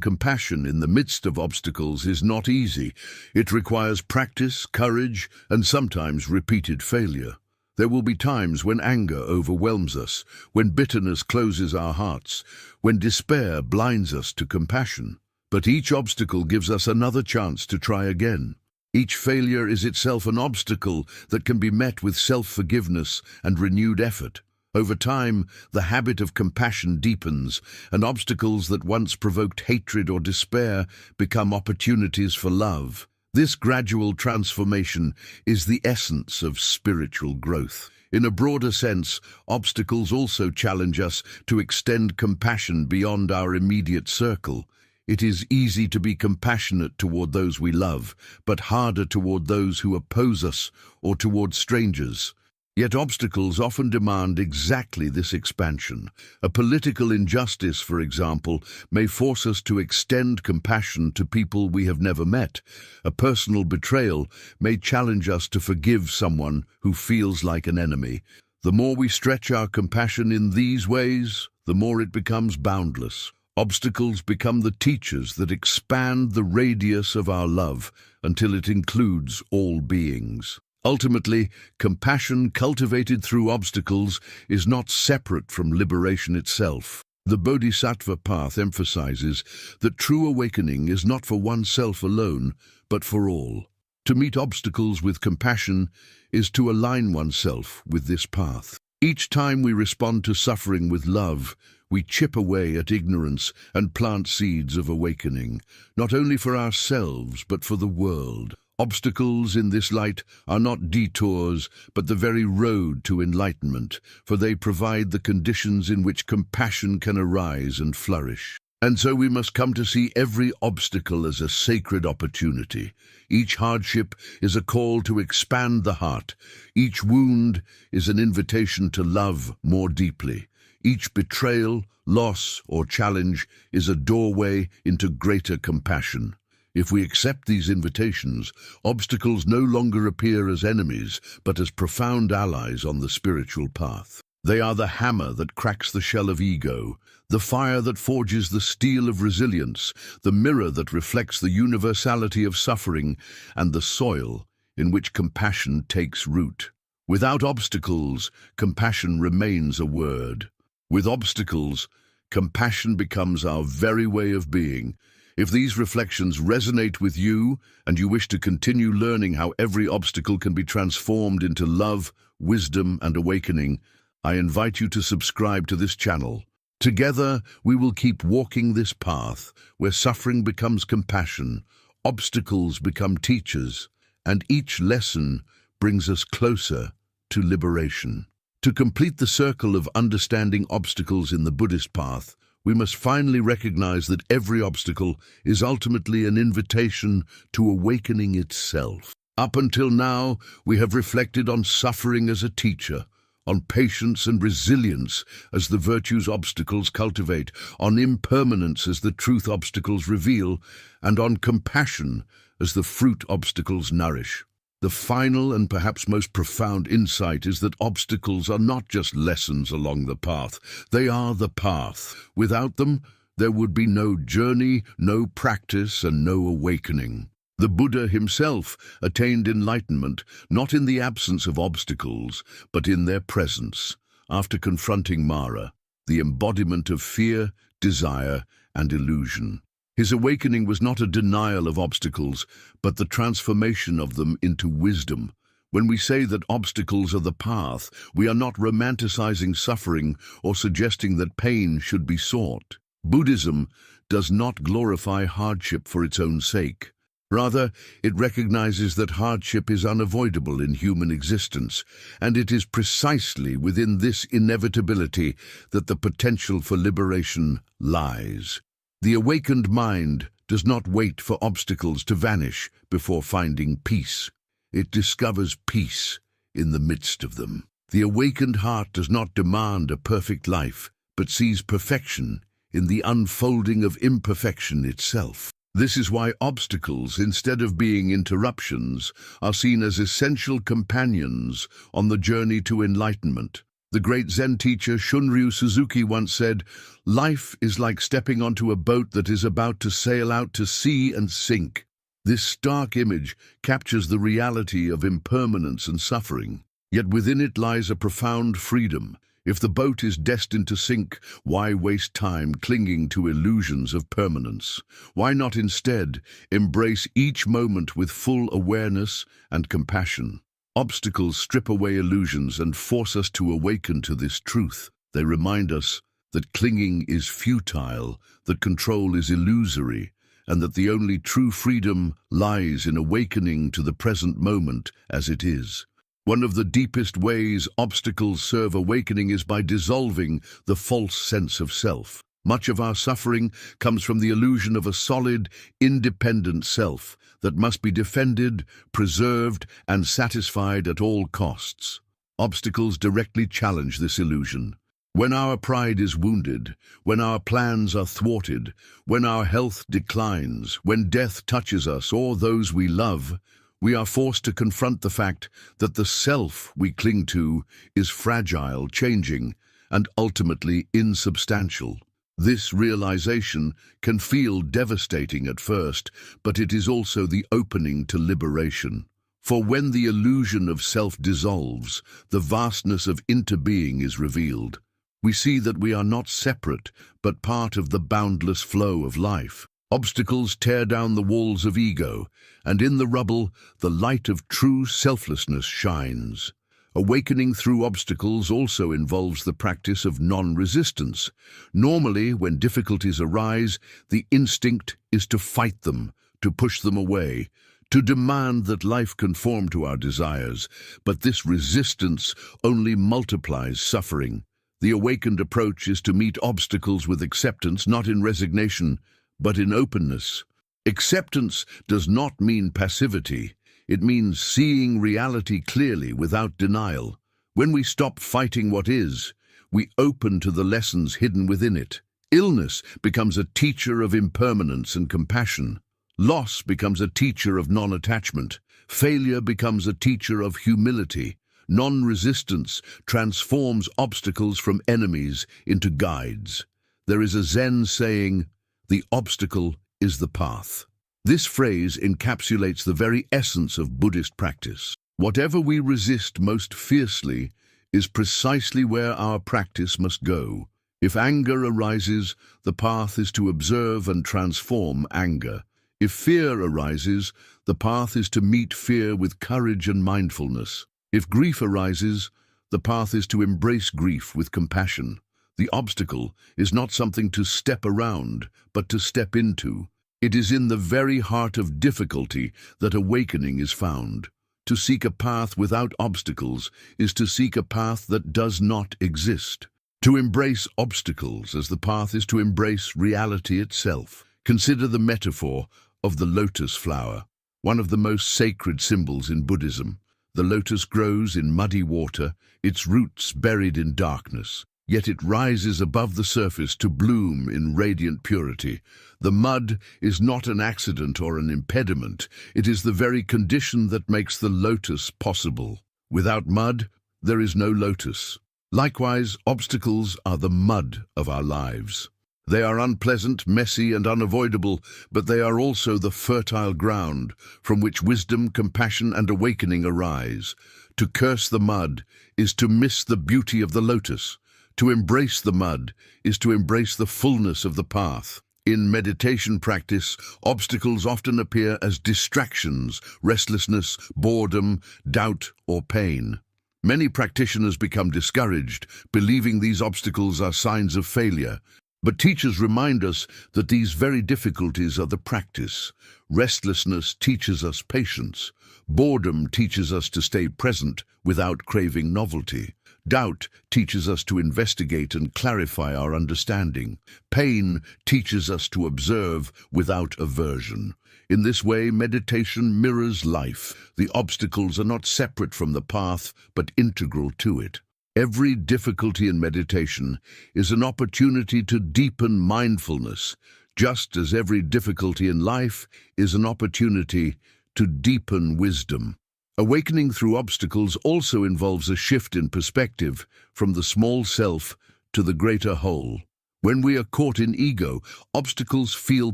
compassion in the midst of obstacles is not easy. It requires practice, courage, and sometimes repeated failure. There will be times when anger overwhelms us, when bitterness closes our hearts, when despair blinds us to compassion. But each obstacle gives us another chance to try again. Each failure is itself an obstacle that can be met with self-forgiveness and renewed effort. Over time, the habit of compassion deepens, and obstacles that once provoked hatred or despair become opportunities for love. This gradual transformation is the essence of spiritual growth. In a broader sense, obstacles also challenge us to extend compassion beyond our immediate circle. It is easy to be compassionate toward those we love, but harder toward those who oppose us or toward strangers. Yet obstacles often demand exactly this expansion. A political injustice, for example, may force us to extend compassion to people we have never met. A personal betrayal may challenge us to forgive someone who feels like an enemy. The more we stretch our compassion in these ways, the more it becomes boundless. Obstacles become the teachers that expand the radius of our love until it includes all beings. Ultimately, compassion cultivated through obstacles is not separate from liberation itself. The Bodhisattva path emphasizes that true awakening is not for oneself alone, but for all. To meet obstacles with compassion is to align oneself with this path. Each time we respond to suffering with love, we chip away at ignorance and plant seeds of awakening, not only for ourselves, but for the world. Obstacles in this light are not detours, but the very road to enlightenment, for they provide the conditions in which compassion can arise and flourish. And so we must come to see every obstacle as a sacred opportunity. Each hardship is a call to expand the heart. Each wound is an invitation to love more deeply. Each betrayal, loss, or challenge is a doorway into greater compassion. If we accept these invitations, obstacles no longer appear as enemies, but as profound allies on the spiritual path. They are the hammer that cracks the shell of ego, the fire that forges the steel of resilience, the mirror that reflects the universality of suffering, and the soil in which compassion takes root. Without obstacles, compassion remains a word. With obstacles, compassion becomes our very way of being. If these reflections resonate with you and you wish to continue learning how every obstacle can be transformed into love, wisdom, and awakening, I invite you to subscribe to this channel. Together, we will keep walking this path where suffering becomes compassion, obstacles become teachers, and each lesson brings us closer to liberation. To complete the circle of understanding obstacles in the Buddhist path, we must finally recognize that every obstacle is ultimately an invitation to awakening itself. Up until now, we have reflected on suffering as a teacher, on patience and resilience as the virtues obstacles cultivate, on impermanence as the truth obstacles reveal, and on compassion as the fruit obstacles nourish. The final and perhaps most profound insight is that obstacles are not just lessons along the path. They are the path. Without them, there would be no journey, no practice, and no awakening. The Buddha himself attained enlightenment not in the absence of obstacles, but in their presence, after confronting Mara, the embodiment of fear, desire, and illusion. His awakening was not a denial of obstacles, but the transformation of them into wisdom. When we say that obstacles are the path, we are not romanticizing suffering or suggesting that pain should be sought. Buddhism does not glorify hardship for its own sake. Rather, it recognizes that hardship is unavoidable in human existence, and it is precisely within this inevitability that the potential for liberation lies. The awakened mind does not wait for obstacles to vanish before finding peace. It discovers peace in the midst of them. The awakened heart does not demand a perfect life, but sees perfection in the unfolding of imperfection itself. This is why obstacles, instead of being interruptions, are seen as essential companions on the journey to enlightenment. The great Zen teacher Shunryu Suzuki once said, "Life is like stepping onto a boat that is about to sail out to sea and sink." This stark image captures the reality of impermanence and suffering. Yet within it lies a profound freedom. If the boat is destined to sink, why waste time clinging to illusions of permanence? Why not instead embrace each moment with full awareness and compassion? Obstacles strip away illusions and force us to awaken to this truth. They remind us that clinging is futile, that control is illusory, and that the only true freedom lies in awakening to the present moment as it is. One of the deepest ways obstacles serve awakening is by dissolving the false sense of self. Much of our suffering comes from the illusion of a solid, independent self that must be defended, preserved, and satisfied at all costs. Obstacles directly challenge this illusion. When our pride is wounded, when our plans are thwarted, when our health declines, when death touches us or those we love, we are forced to confront the fact that the self we cling to is fragile, changing, and ultimately insubstantial. This realization can feel devastating at first, but it is also the opening to liberation. For when the illusion of self dissolves, the vastness of interbeing is revealed. We see that we are not separate, but part of the boundless flow of life. Obstacles tear down the walls of ego, and in the rubble, the light of true selflessness shines. Awakening through obstacles also involves the practice of non-resistance. Normally, when difficulties arise, the instinct is to fight them, to push them away, to demand that life conform to our desires. But this resistance only multiplies suffering. The awakened approach is to meet obstacles with acceptance, not in resignation, but in openness. Acceptance does not mean passivity. It means seeing reality clearly without denial. When we stop fighting what is, we open to the lessons hidden within it. Illness becomes a teacher of impermanence and compassion. Loss becomes a teacher of non-attachment. Failure becomes a teacher of humility. Non-resistance transforms obstacles from enemies into guides. There is a Zen saying, "The obstacle is the path." This phrase encapsulates the very essence of Buddhist practice. Whatever we resist most fiercely is precisely where our practice must go. If anger arises, the path is to observe and transform anger. If fear arises, the path is to meet fear with courage and mindfulness. If grief arises, the path is to embrace grief with compassion. The obstacle is not something to step around, but to step into. It is in the very heart of difficulty that awakening is found. To seek a path without obstacles is to seek a path that does not exist. To embrace obstacles as the path is to embrace reality itself. Consider the metaphor of the lotus flower, one of the most sacred symbols in Buddhism. The lotus grows in muddy water, its roots buried in darkness. Yet it rises above the surface to bloom in radiant purity. The mud is not an accident or an impediment. It is the very condition that makes the lotus possible. Without mud, there is no lotus. Likewise, obstacles are the mud of our lives. They are unpleasant, messy, and unavoidable, but they are also the fertile ground from which wisdom, compassion, and awakening arise. To curse the mud is to miss the beauty of the lotus. To embrace the mud is to embrace the fullness of the path. In meditation practice, obstacles often appear as distractions, restlessness, boredom, doubt, or pain. Many practitioners become discouraged, believing these obstacles are signs of failure. But teachers remind us that these very difficulties are the practice. Restlessness teaches us patience. Boredom teaches us to stay present without craving novelty. Doubt teaches us to investigate and clarify our understanding. Pain teaches us to observe without aversion. In this way, meditation mirrors life. The obstacles are not separate from the path, but integral to it. Every difficulty in meditation is an opportunity to deepen mindfulness, just as every difficulty in life is an opportunity to deepen wisdom. Awakening through obstacles also involves a shift in perspective from the small self to the greater whole. When we are caught in ego, obstacles feel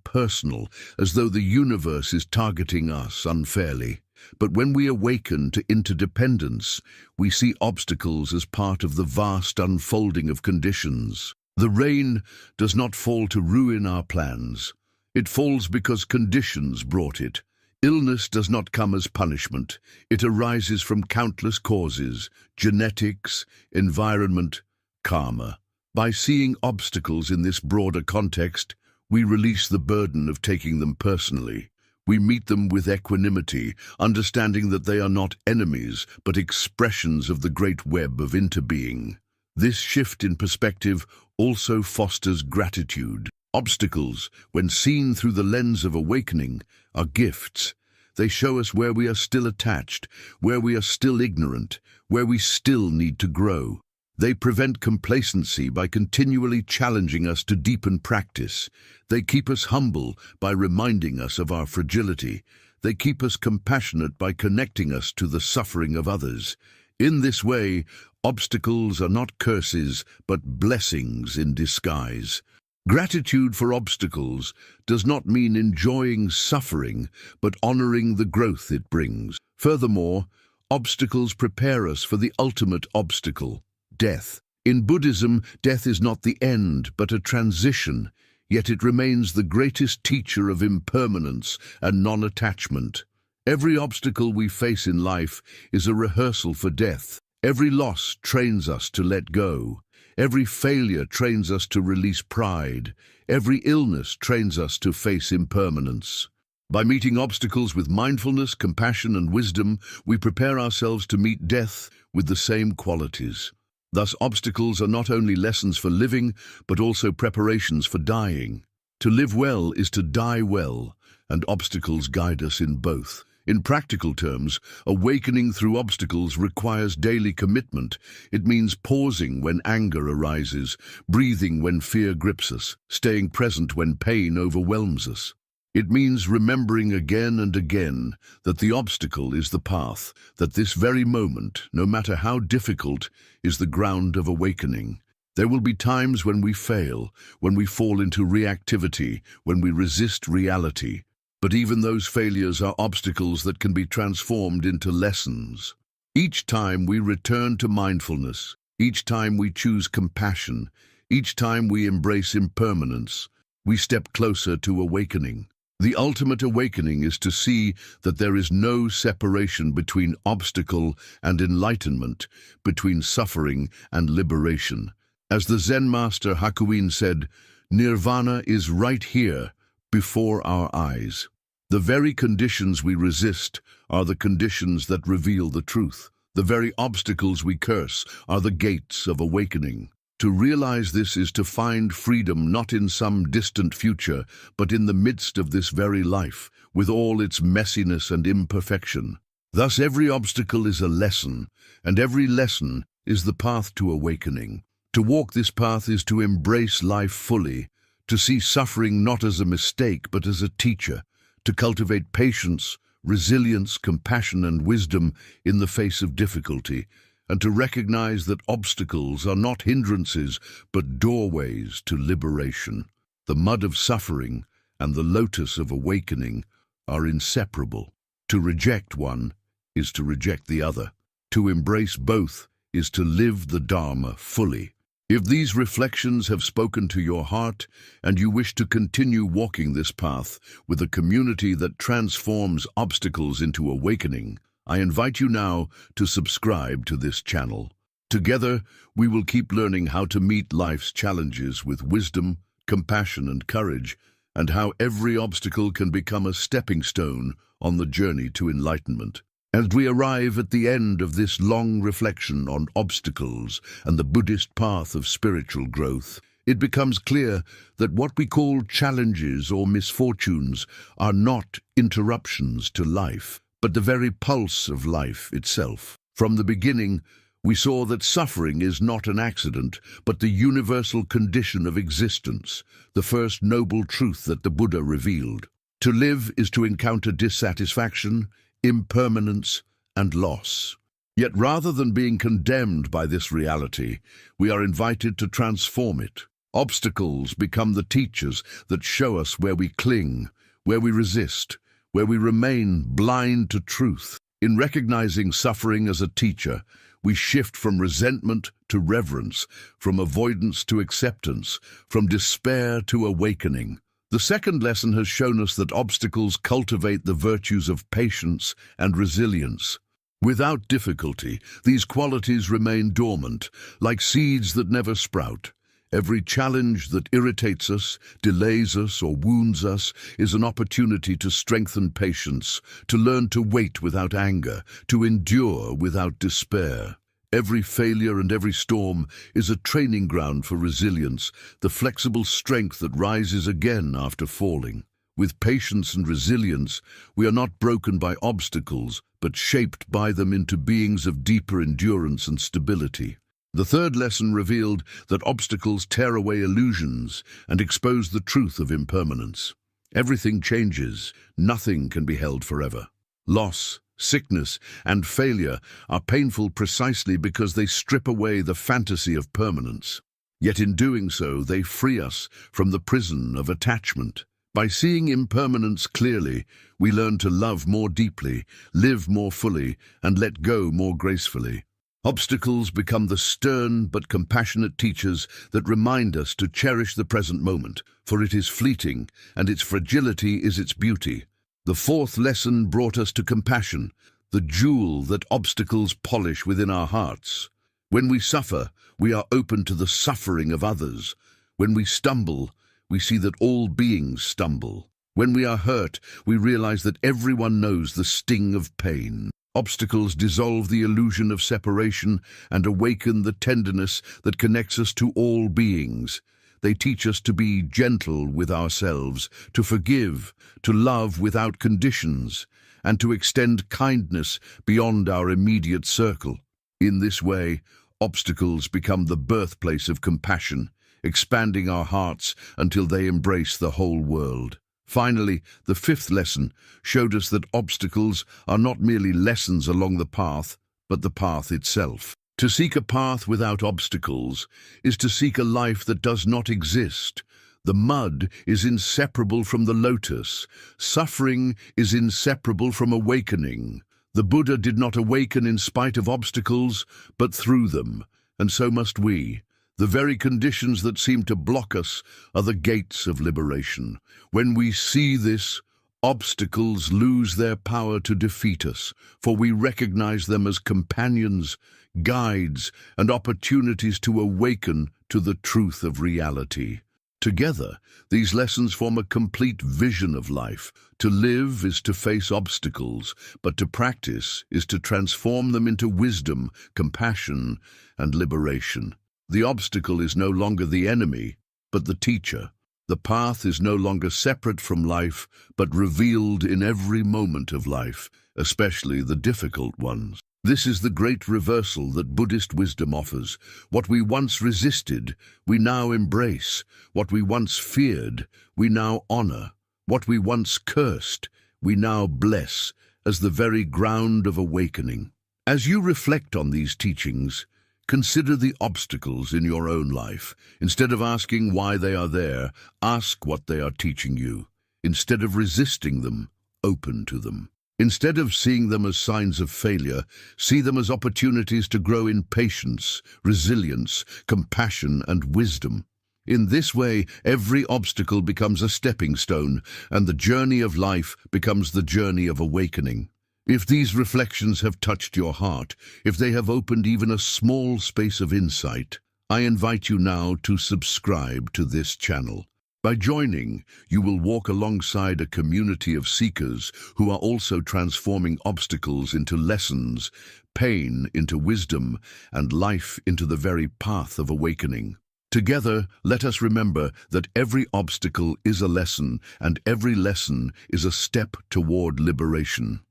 personal, as though the universe is targeting us unfairly. But when we awaken to interdependence, we see obstacles as part of the vast unfolding of conditions. The rain does not fall to ruin our plans. It falls because conditions brought it. Illness does not come as punishment. It arises from countless causes: genetics, environment, karma. By seeing obstacles in this broader context, we release the burden of taking them personally. We meet them with equanimity, understanding that they are not enemies, but expressions of the great web of interbeing. This shift in perspective also fosters gratitude. Obstacles, when seen through the lens of awakening, are gifts. They show us where we are still attached, where we are still ignorant, where we still need to grow. They prevent complacency by continually challenging us to deepen practice. They keep us humble by reminding us of our fragility. They keep us compassionate by connecting us to the suffering of others. In this way, obstacles are not curses, but blessings in disguise. Gratitude for obstacles does not mean enjoying suffering, but honoring the growth it brings. Furthermore, obstacles prepare us for the ultimate obstacle: death. In Buddhism, death is not the end, but a transition, yet it remains the greatest teacher of impermanence and non-attachment. Every obstacle we face in life is a rehearsal for death. Every loss trains us to let go. Every failure trains us to release pride. Every illness trains us to face impermanence. By meeting obstacles with mindfulness, compassion, and wisdom, we prepare ourselves to meet death with the same qualities. Thus, obstacles are not only lessons for living, but also preparations for dying. To live well is to die well, and obstacles guide us in both. In practical terms, awakening through obstacles requires daily commitment. It means pausing when anger arises, breathing when fear grips us, staying present when pain overwhelms us. It means remembering again and again that the obstacle is the path, that this very moment, no matter how difficult, is the ground of awakening. There will be times when we fail, when we fall into reactivity, when we resist reality. But even those failures are obstacles that can be transformed into lessons. Each time we return to mindfulness, each time we choose compassion, each time we embrace impermanence, we step closer to awakening. The ultimate awakening is to see that there is no separation between obstacle and enlightenment, between suffering and liberation. As the Zen master Hakuin said, "Nirvana is right here, before our eyes." The very conditions we resist are the conditions that reveal the truth. The very obstacles we curse are the gates of awakening. To realize this is to find freedom not in some distant future, but in the midst of this very life, with all its messiness and imperfection. Thus every obstacle is a lesson, and every lesson is the path to awakening. To walk this path is to embrace life fully, to see suffering not as a mistake but as a teacher, to cultivate patience, resilience, compassion, and wisdom in the face of difficulty, and to recognize that obstacles are not hindrances but doorways to liberation. The mud of suffering and the lotus of awakening are inseparable. To reject one is to reject the other. To embrace both is to live the Dharma fully. If these reflections have spoken to your heart and you wish to continue walking this path with a community that transforms obstacles into awakening, I invite you now to subscribe to this channel. Together, we will keep learning how to meet life's challenges with wisdom, compassion, and courage, and how every obstacle can become a stepping stone on the journey to enlightenment. As we arrive at the end of this long reflection on obstacles and the Buddhist path of spiritual growth, it becomes clear that what we call challenges or misfortunes are not interruptions to life, but the very pulse of life itself. From the beginning, we saw that suffering is not an accident, but the universal condition of existence, the first noble truth that the Buddha revealed. To live is to encounter dissatisfaction, impermanence, and loss. Yet rather than being condemned by this reality, we are invited to transform it. Obstacles become the teachers that show us where we cling, where we resist, where we remain blind to truth. In recognizing suffering as a teacher, we shift from resentment to reverence, from avoidance to acceptance, from despair to awakening. The second lesson has shown us that obstacles cultivate the virtues of patience and resilience. Without difficulty, these qualities remain dormant, like seeds that never sprout. Every challenge that irritates us, delays us, or wounds us is an opportunity to strengthen patience, to learn to wait without anger, to endure without despair. Every failure and every storm is a training ground for resilience, the flexible strength that rises again after falling. With patience and resilience, we are not broken by obstacles, but shaped by them into beings of deeper endurance and stability. The third lesson revealed that obstacles tear away illusions and expose the truth of impermanence. Everything changes, nothing can be held forever. Loss, sickness, and failure are painful precisely because they strip away the fantasy of permanence. Yet in doing so, they free us from the prison of attachment. By seeing impermanence clearly, we learn to love more deeply, live more fully, and let go more gracefully. Obstacles become the stern but compassionate teachers that remind us to cherish the present moment, for it is fleeting, and its fragility is its beauty. The fourth lesson brought us to compassion, the jewel that obstacles polish within our hearts. When we suffer, we are open to the suffering of others. When we stumble, we see that all beings stumble. When we are hurt, we realize that everyone knows the sting of pain. Obstacles dissolve the illusion of separation and awaken the tenderness that connects us to all beings. They teach us to be gentle with ourselves, to forgive, to love without conditions, and to extend kindness beyond our immediate circle. In this way, obstacles become the birthplace of compassion, expanding our hearts until they embrace the whole world. Finally, the fifth lesson showed us that obstacles are not merely lessons along the path, but the path itself. To seek a path without obstacles is to seek a life that does not exist. The mud is inseparable from the lotus. Suffering is inseparable from awakening. The Buddha did not awaken in spite of obstacles, but through them, and so must we. The very conditions that seem to block us are the gates of liberation. When we see this, obstacles lose their power to defeat us, for we recognize them as companions, guides, and opportunities to awaken to the truth of reality. Together, these lessons form a complete vision of life. To live is to face obstacles, but to practice is to transform them into wisdom, compassion, and liberation. The obstacle is no longer the enemy, but the teacher. The path is no longer separate from life, but revealed in every moment of life, especially the difficult ones. This is the great reversal that Buddhist wisdom offers. What we once resisted, we now embrace. What we once feared, we now honor. What we once cursed, we now bless as the very ground of awakening. As you reflect on these teachings, consider the obstacles in your own life. Instead of asking why they are there, ask what they are teaching you. Instead of resisting them, open to them. Instead of seeing them as signs of failure, see them as opportunities to grow in patience, resilience, compassion, and wisdom. In this way, every obstacle becomes a stepping stone, and the journey of life becomes the journey of awakening. If these reflections have touched your heart, if they have opened even a small space of insight, I invite you now to subscribe to this channel. By joining, you will walk alongside a community of seekers who are also transforming obstacles into lessons, pain into wisdom, and life into the very path of awakening. Together, let us remember that every obstacle is a lesson, and every lesson is a step toward liberation.